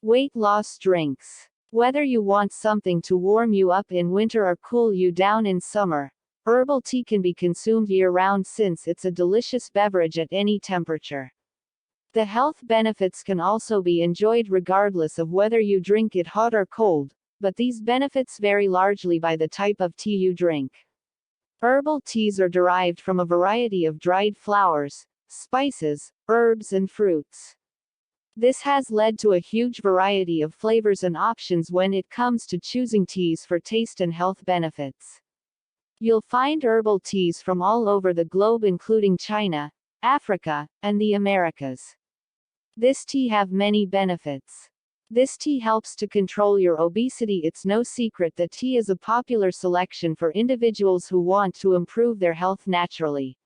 Weight loss drinks. Whether you want something to warm you up in winter or cool you down in summer, herbal tea can be consumed year-round since it's a delicious beverage at any temperature. The health benefits can also be enjoyed regardless of whether you drink it hot or cold, but these benefits vary largely by the type of tea you drink. Herbal teas are derived from a variety of dried flowers, spices, herbs and fruits. This has led to a huge variety of flavors and options when it comes to choosing teas for taste and health benefits. You'll find herbal teas from all over the globe including China, Africa, and the Americas. This tea have many benefits. This tea helps to control your obesity. It's no secret that tea is a popular selection for individuals who want to improve their health naturally.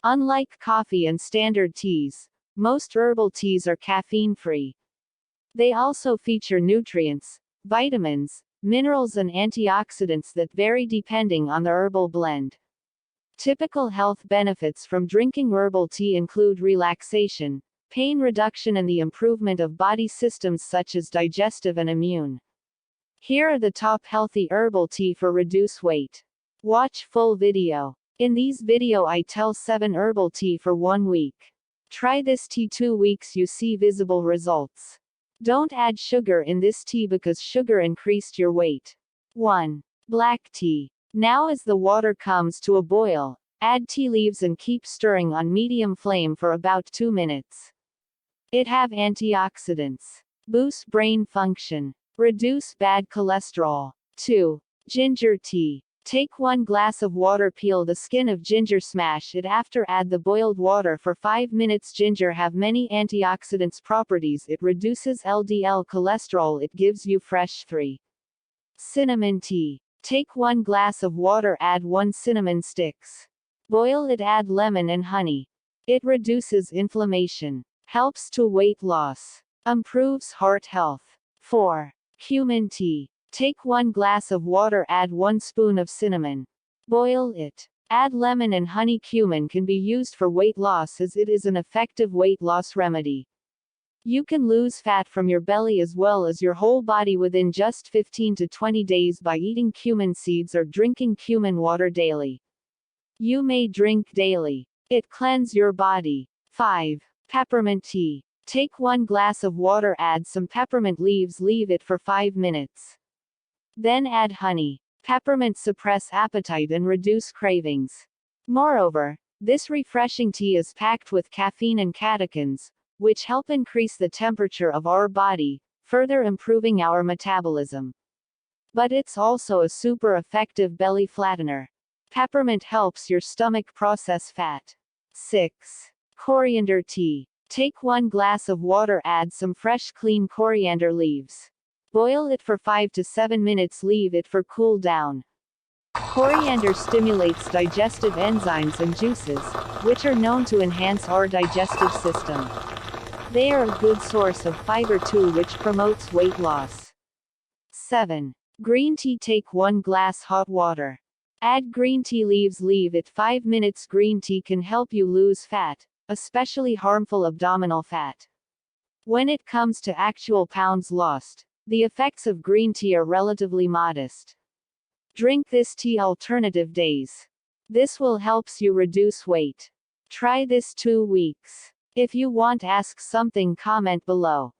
Unlike coffee and standard teas, most herbal teas are caffeine-free. They also feature nutrients, vitamins, minerals and antioxidants that vary depending on the herbal blend. Typical health benefits from drinking herbal tea include relaxation, pain reduction and the improvement of body systems such as digestive and immune. Here are the top healthy herbal tea for reduce weight. Watch full video. In this video I tell 7 herbal tea for 1 week. Try this tea 2 weeks, you see visible results. Don't add sugar in this tea because sugar increased your weight. 1. Black tea. Now as the water comes to a boil, add tea leaves and keep stirring on medium flame for about 2 minutes. It have antioxidants. Boost brain function. Reduce bad cholesterol. 2. Ginger tea. Take 1 glass of water, peel the skin of ginger, smash it after add the boiled water for 5 minutes. Ginger have many antioxidants properties. It reduces LDL cholesterol. It gives you fresh. 3. Cinnamon tea. Take 1 glass of water, add 1 cinnamon sticks. Boil it, add lemon and honey. It reduces inflammation. Helps to weight loss. Improves heart health. 4. Cumin tea. Take 1 glass of water, add 1 spoon of cinnamon. Boil it. Add lemon and honey. Cumin can be used for weight loss as it is an effective weight loss remedy. You can lose fat from your belly as well as your whole body within just 15 to 20 days by eating cumin seeds or drinking cumin water daily. You may drink daily. It cleanses your body. 5. Peppermint tea. Take 1 glass of water, add some peppermint leaves, leave it for 5 minutes. Then add honey. Peppermint suppress appetite and reduce cravings. Moreover, this refreshing tea is packed with caffeine and catechins, which help increase the temperature of our body, further improving our metabolism. But it's also a super effective belly flattener. Peppermint helps your stomach process fat. 6. Coriander tea. Take 1 glass of water, add some fresh clean coriander leaves. Boil it for 5 to 7 minutes, leave it for cool down. Coriander stimulates digestive enzymes and juices, which are known to enhance our digestive system. They are a good source of fiber too, which promotes weight loss. 7. Green tea. Take 1 glass hot water. Add green tea leaves, leave it 5 minutes. Green tea can help you lose fat, especially harmful abdominal fat. When it comes to actual pounds lost, the effects of green tea are relatively modest. Drink this tea alternative days. This will helps you reduce weight. Try this 2 weeks. If you want ask something, comment below.